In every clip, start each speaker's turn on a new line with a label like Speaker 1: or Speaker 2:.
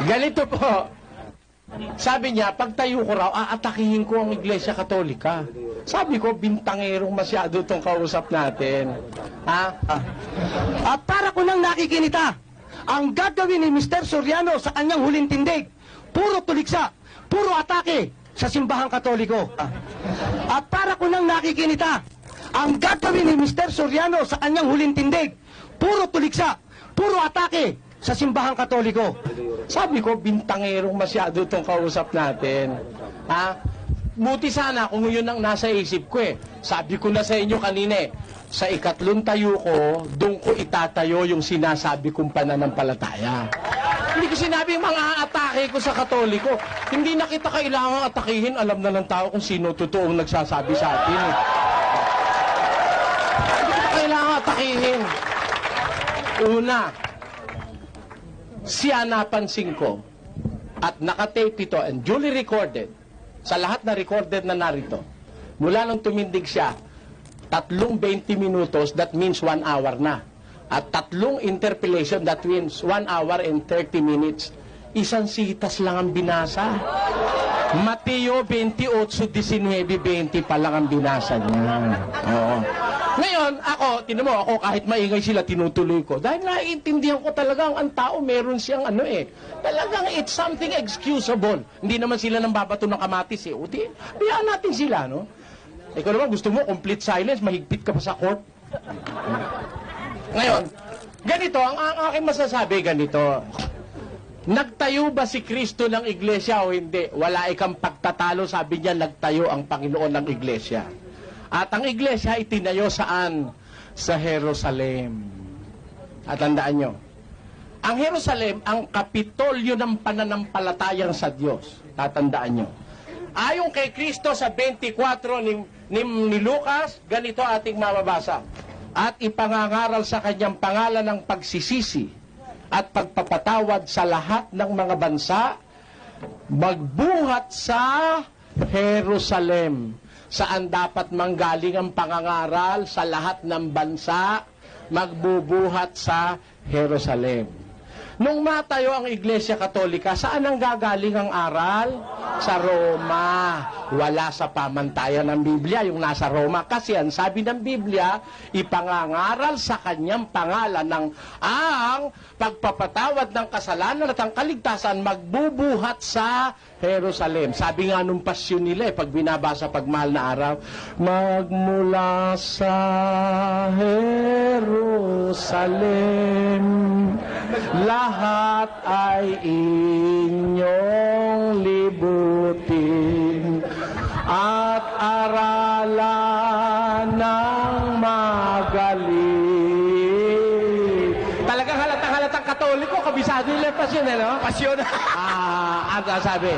Speaker 1: Ganito po. Sabi niya, pagtayo ko raw, aatakihin ko ang Iglesia Katolika. Sabi ko, bintangerong masyado itong kausap natin. Ha?
Speaker 2: At para ko nang nakikinita, ang gagawin ni Mr. Soriano sa kanyang huling tindig, puro tuliksa, puro atake sa simbahang Katoliko. At para ko nang nakikinita, ang gagawin ni Mr. Soriano sa kanyang huling tindig, puro tuliksa, puro atake sa simbahang Katoliko.
Speaker 1: Sabi ko, bintangerong masyado itong kausap natin. Ha? Buti sana kung yun ang nasa isip ko eh. Sabi ko na sa inyo kanina eh, sa ikatlong tayo ko, doon ko itatayo yung sinasabi kong pananampalataya. Hindi ko sinabi mga atake ko sa Katoliko. Hindi na kita kailangang atakihin. Alam na ng tao kung sino totoong nagsasabi sa atin eh. Hindi kita kailangang atakihin. Una, siya napansin ko at nakatape ito and duly recorded sa lahat na recorded na narito. Mula nung tumindig siya, 20 minutos, that means 1 hour na. At 3 interpellation, that means 1 hour and 30 minutes. Isang sitas lang ang binasa. Mateo 28:19-20 pa lang ang binasa niya. Oo. Ngayon, ako, tinan mo, ako kahit maingay sila, tinutuloy ko. Dahil naiintindihan ko talagang ang tao, meron siyang ano eh. Talagang it's something excusable. Hindi naman sila nang babato ng kamatis eh. O di, biyaan natin sila, no? Ikaw naman, gusto mo, complete silence, mahigpit ka pa sa court. Ngayon, ganito, ang aking masasabi, ganito. Nagtayo ba si Kristo ng iglesia o hindi? Wala ikang pagtatalo, sabi niya, nagtayo ang Panginoon ng iglesia. At ang iglesia itinayo saan? Sa Jerusalem. At tandaan nyo, ang Jerusalem, ang kapitolyo ng pananampalatayang sa Diyos. Tatandaan nyo. Ayon kay Kristo sa 24 ni Lucas, ganito ating mababasa. At ipangangaral sa kanyang pangalan ng pagsisisi at pagpapatawad sa lahat ng mga bansa, magbuhat sa Jerusalem. Saan dapat manggaling ang pangangaral sa lahat ng bansa, magbubuhat sa Jerusalem. Nung matayo ang Iglesia Katolika, saan ang gagaling ang aral? Sa Roma. Wala sa pamantayan ng Biblia yung nasa Roma. Kasi ang sabi ng Biblia, ipangangaral sa kanyang pangalan ng ang pagpapatawad ng kasalanan at ang kaligtasan magbubuhat sa Jerusalem. Sabi nga nung pasyon nila pag binabasa pagmahal na araw, magmula sa Jerusalem, lahat ay inyong libutin at aralan ng magaling. Talagang halatang Katoliko, kabisado nila pasyon, no? Pasyon. Ang sabi,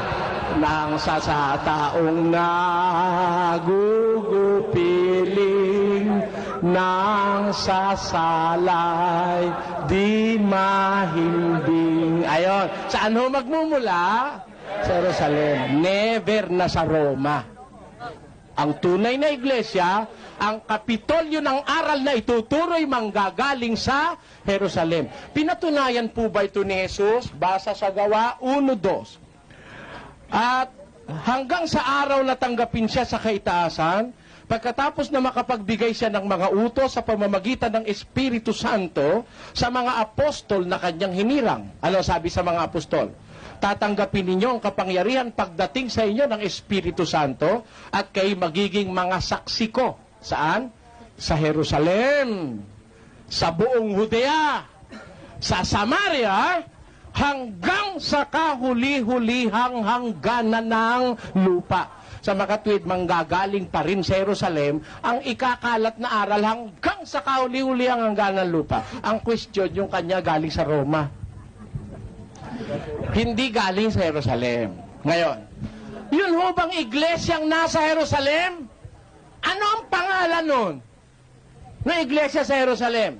Speaker 1: nang sa taong nagugupiling nang sasalay, di mahimbing. Ayon, saan ho magmumula? Sa Jerusalem. Never na sa Roma. Ang tunay na iglesia, ang kapitolyo ng aral na ituturoy manggagaling sa Jerusalem. Pinatunayan po ba ito ni Jesus? Basa sa Gawa 1:2. At hanggang sa araw na tanggapin siya sa kaitaasan, pagkatapos na makapagbigay siya ng mga utos sa pamamagitan ng Espiritu Santo sa mga apostol na kanyang hinirang. Ano sabi sa mga apostol? Tatanggapin ninyo ang kapangyarihan pagdating sa inyo ng Espiritu Santo at kayo magiging mga saksi ko. Saan? Sa Jerusalem, sa buong Judea, sa Samaria, hanggang sa kahuli-hulihang hangganan ng lupa. Sa makatwid, manggagaling pa rin sa Jerusalem ang ikakalat na aral hanggang sa kahuli-hulihang hangganan ng lupa. Ang question, yung kanya galing sa Roma. Hindi galing sa Jerusalem. Ngayon, yun ho bang iglesyang nasa Jerusalem? Ano ang pangalan nun? Na iglesia sa Jerusalem?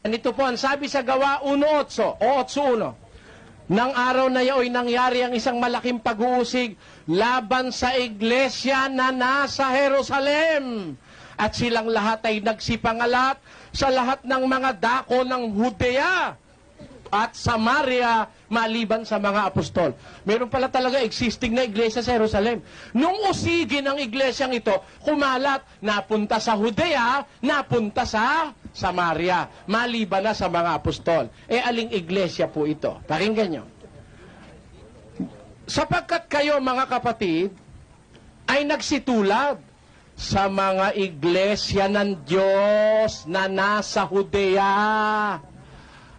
Speaker 1: Ganito po, ang sabi sa Gawa 1:8 o 8:1. Nang araw na iyo'y nangyari ang isang malaking pag-uusig laban sa iglesia na nasa Jerusalem. At silang lahat ay nagsipangalat sa lahat ng mga dako ng Judea at Samaria maliban sa mga apostol. Meron pala talaga existing na iglesia sa Jerusalem. Nung usigin ang iglesyang ito, kumalat, napunta sa Judea, napunta sa Samaria, maliban na sa mga apostol. Aling iglesia po ito? Pakinggan nyo. Sapagkat kayo, mga kapatid, ay nagsitulad sa mga iglesia ng Diyos na nasa Judea.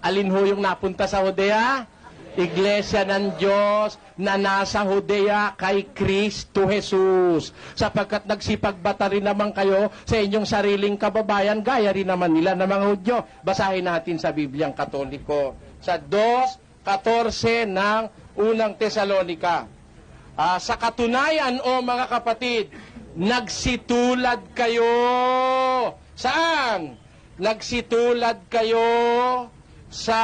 Speaker 1: Alin ho yung napunta sa Judea? Iglesia ng Diyos na nasa Judea kay Kristo Jesus. Sapagkat nagsipagbata rin naman kayo sa inyong sariling kababayan, gaya rin naman nila ng mga Hudyo. Basahin natin sa Bibliang Katoliko. Sa 2:14 ng unang Tesalonika. Sa katunayan, o mga kapatid, nagsitulad kayo. Saan? Nagsitulad kayo sa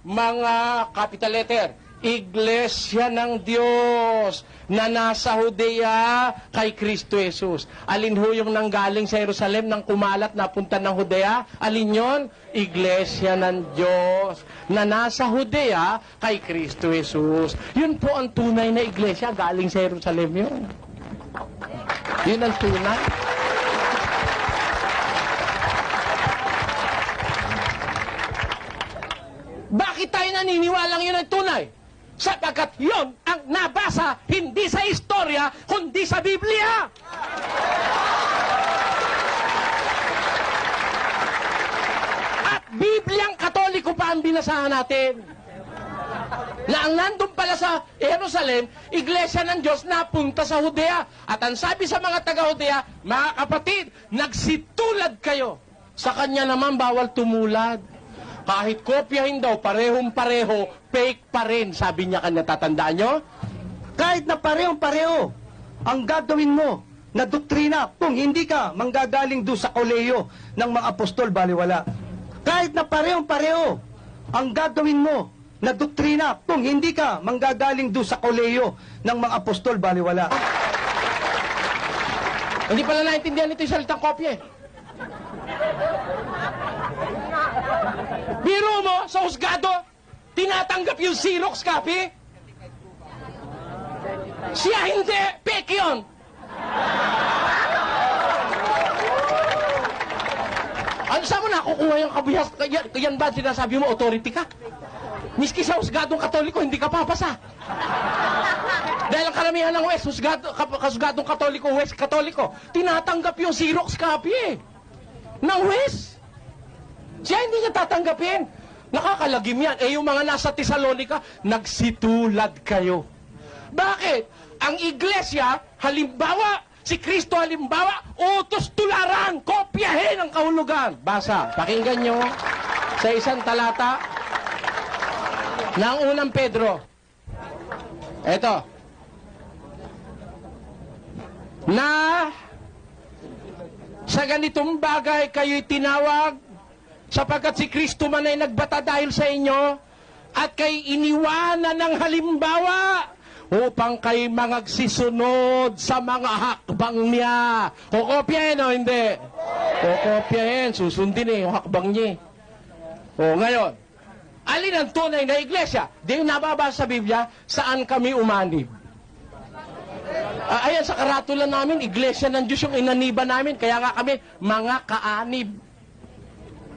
Speaker 1: mga capital letter, Iglesia ng Diyos na nasa Judea kay Kristo Jesus. Alin ho yung nanggaling sa Jerusalem nang kumalat na punta ng Judea? Alin yon? Iglesia ng Diyos na nasa Judea kay Kristo Jesus. Yun po ang tunay na iglesia, galing sa Jerusalem yun. Yun ang tunay. Bakit tayo naniniwalang yun ang tunay? Sapagkat yun ang nabasa hindi sa istorya, kundi sa Biblia. At Bibliang Katoliko pa ang binasahan natin. Na ang nandun pala sa Jerusalem, iglesia ng Diyos napunta sa Judea. At ang sabi sa mga taga-Judea, mga kapatid, nagsitulad kayo. Sa kanya naman bawal tumulad. Kahit kopyahin daw, parehong-pareho, fake pa rin, sabi niya kanya, tatandaan nyo?
Speaker 2: Kahit na parehong-pareho ang gagawin mo na doktrina, kung hindi ka manggagaling doon sa koleyo ng mga apostol, baliwala. Kahit na parehong-pareho ang gagawin mo na doktrina, kung hindi ka manggagaling doon sa koleyo ng mga apostol, baliwala.
Speaker 1: Hindi pala naintindihan ito yung salitang kopya eh. Biro mo, sa husgado, tinatanggap yung Xerox copy? Siya hindi, peke yun. Ano saan mo nakukuha yung kabihas? Yan ba sinasabi mo, authority ka? Miski sa husgadong Katoliko, hindi ka papasa. Dahil ang karamihan ng West, husgadong Katoliko, West Katoliko, tinatanggap yung Xerox copy eh. Ng West. Siya hindi niya tatanggapin. Nakakalagim yan. Yung mga nasa Tesalonika, nagsitulad kayo. Bakit? Ang iglesia, halimbawa, si Kristo halimbawa, utos tularan, kopyahin ang kahulugan. Basa, pakinggan nyo sa isang talata ng unang Pedro. Eto. Na sa ganitong bagay kayo'y tinawag sapagkat si Kristo man ay nagbata dahil sa inyo at kay iniwanan ng halimbawa upang kay magsisunod sa mga hakbang niya. Kokopyahin o hindi? Kokopyahin, susundin yung hakbang niya. Ngayon, alin ang tunay na iglesia? Di yung nababasa sa Biblia, saan kami umanib? Ayan, sa karatula namin, iglesia ng Diyos yung inaniba namin, kaya nga kami mga kaanib.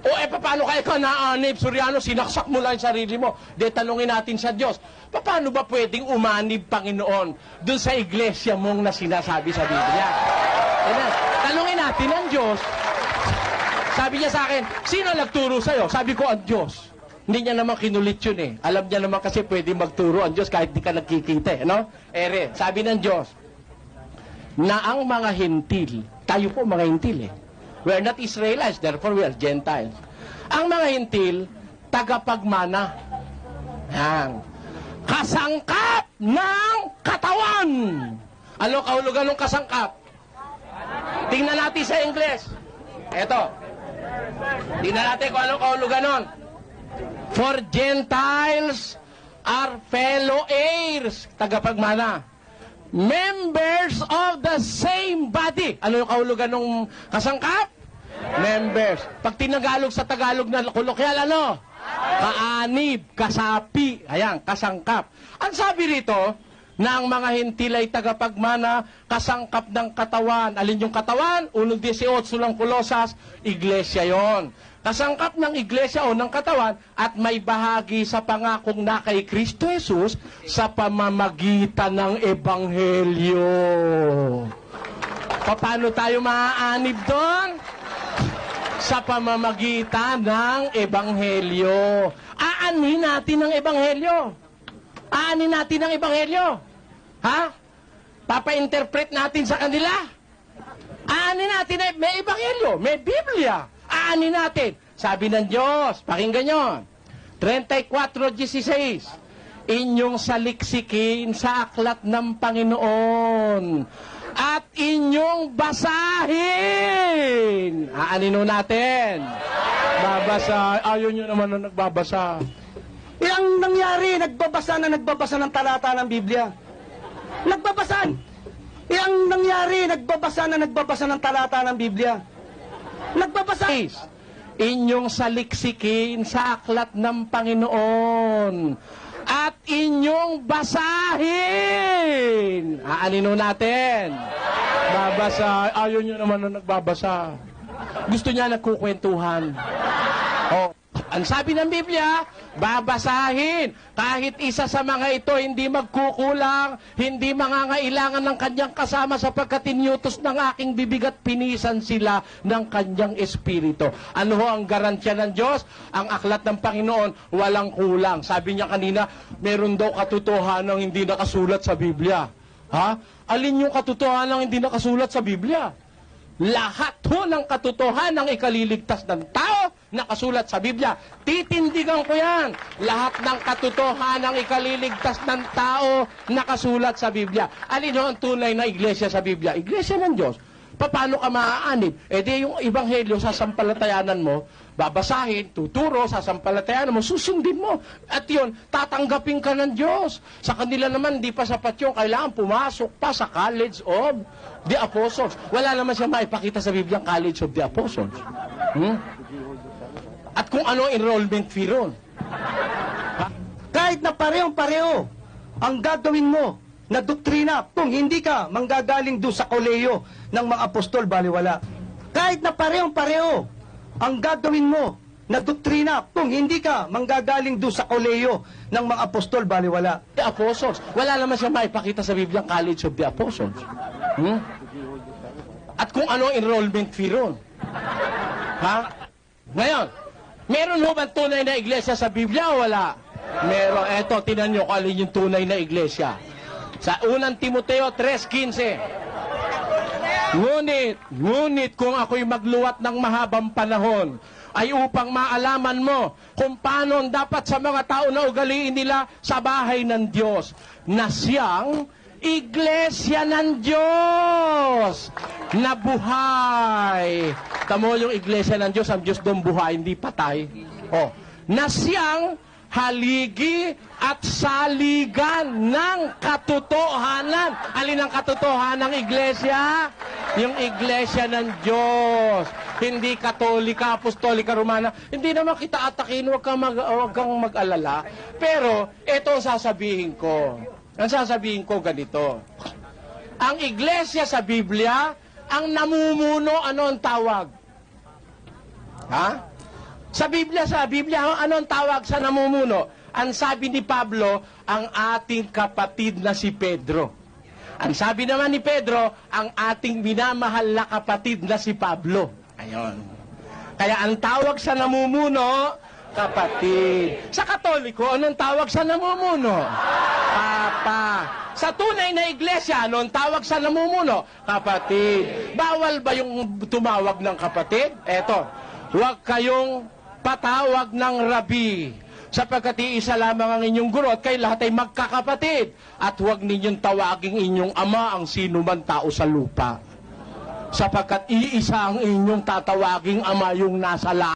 Speaker 1: Paano kayo ka naanib, Suryano? Sinaksak mo lang yung sarili mo. De, tanungin natin sa Diyos, paano ba pwedeng umanib, Panginoon, dun sa iglesia mong na sinasabi sa Biblia? Tanungin natin ang Diyos. Sabi niya sa akin, sino nagturo sa'yo? Sabi ko, ang Diyos. Hindi niya naman kinulit yun eh. Alam niya naman kasi pwede magturo ang Diyos kahit di ka nagkikita, no? Sabi ng Diyos, na ang mga hintil, tayo po mga hintil eh. We are not Israelites, therefore we are Gentiles. Ang mga hintil, tagapagmana. Yan. Kasangkap ng katawan. Ano kahulugan ng kasangkap? Tingnan natin sa English. Eto. Tingnan natin kung ano kahulugan nun. For Gentiles are fellow heirs. Tagapagmana. Members of the same body. Ano yung kahulugan ng kasangkap? Members. Pag tinagalog sa Tagalog na kolokyal, ano? Kaanib, kasapi, ayan, kasangkap. Ang sabi rito, na ang mga hentil ay tagapagmana, kasangkap ng katawan. Alin yung katawan? 1:18 ng Kolosas, iglesia yon. Kasangkap ng iglesia o ng katawan at may bahagi sa pangakong na kay Kristo Jesus sa pamamagitan ng Ebanghelyo. Paano tayo maaanib doon? Sa pamamagitan ng Ebanghelyo. Aanin natin ang Ebanghelyo. Aanin natin ang Ebanghelyo. Ha? Papa-interpret natin sa kanila. Aanin natin na may Ebanghelyo, may Biblia. Aanin natin. Sabi ng Diyos, pakinggan nyo. 34:16. Inyong saliksikin sa aklat ng Panginoon at inyong basahin. Aanin natin. Babasa. Ayaw nyo naman na nagbabasa.
Speaker 2: Ang nangyari, nagbabasa ng talata ng Biblia. Nagbabasan. Ang nangyari, nagbabasa ng talata ng Biblia. Nagbabasa.
Speaker 1: Inyong saliksikin sa aklat ng Panginoon at inyong basahin. Aanin natin. Babasa. Ayaw nyo naman na nagbabasa. Gusto niya nagkukwentuhan. Oh. Ang sabi ng Biblia, babasahin. Kahit isa sa mga ito hindi magkukulang, hindi mangangailangan ng kanyang kasama sapagkat inyutos ng aking bibig at pinisan sila ng kanyang espiritu. Ano ho ang garansya ng Diyos? Ang aklat ng Panginoon, walang kulang. Sabi niya kanina, meron daw katotohanan hindi nakasulat sa Biblia. Ha? Alin yung katotohanan hindi nakasulat sa Biblia? Lahat ho ng katotohanan ng ikaliligtas ng tao nakasulat sa Biblia. Titindigan ko yan. Lahat ng katotohanan ng ikaliligtas ng tao nakasulat sa Biblia. Alin ho ang tunay na iglesia sa Biblia? Iglesia ng Diyos. Paano ka maaanib? E di yung Ebanghelyo, sasampalatayanan mo, babasahin, tuturo, sasampalatayanan mo, susundin mo. At yun, tatanggapin ka ng Diyos. Sa kanila naman, di pa sapat yung kailangan pumasok pa sa College of the Apostles. Wala naman siya maipakita sa Biblia ang College of the Apostles. At kung ano enrollment fee ron.
Speaker 2: Kahit na parehong-pareho ang gagawin mo na doktrina, kung hindi ka manggagaling doon sa koleyo ng mga apostol, baliwala. Kahit na parehong-pareho ang gagawin mo na doktrina, kung hindi ka manggagaling doon sa koleyo ng mga apostol, baliwala.
Speaker 1: The Apostles. Wala naman siya maipakita sa Biblia ang College of the Apostles. At kung ano enrollment fee ron. Ha? Ngayon, meron ho ba tunay na iglesia sa Biblia o wala? Meron. Eto, tinan nyo kung alin yung tunay na iglesia. Sa unang Timoteo 3:15. Ngunit kung ako'y magluwat ng mahabang panahon, ay upang maalaman mo kung paano dapat sa mga tao na ugaliin nila sa bahay ng Diyos, na siyang iglesia ng Diyos na buhay. Tamo yung iglesia ng Diyos, ang Diyos doon buhay, hindi patay. Oh, na siyang haligi at saligan ng katotohanan. Alin ang katotohanan ng iglesia? Yung iglesia ng Diyos. Hindi katolika, apostolika, romana. Hindi naman kita atakin, huwag kang mag-alala. Pero, ito ang sasabihin ko. Ang sasabihin ko ganito. Ang iglesia sa Biblia, ang namumuno, ano ang tawag? Ha? Sa Biblia, ano ang tawag sa namumuno? Ang sabi ni Pablo, ang ating kapatid na si Pedro. Ang sabi naman ni Pedro, ang ating minamahal na kapatid na si Pablo. Ayon. Kaya ang tawag sa namumuno, kapatid. Sa Katoliko, anong tawag sa namumuno? Papa. Sa tunay na iglesia, anong tawag sa namumuno? Kapatid. Bawal ba yung tumawag ng kapatid? Eto, huwag kayong patawag ng rabi, sapagkat iisa lamang ang inyong guro at kayo lahat ay magkakapatid. At huwag ninyong tawaging inyong ama ang sino man tao sa lupa, sapagkat iisa ang inyong tatawaging ama, yung nasa langit.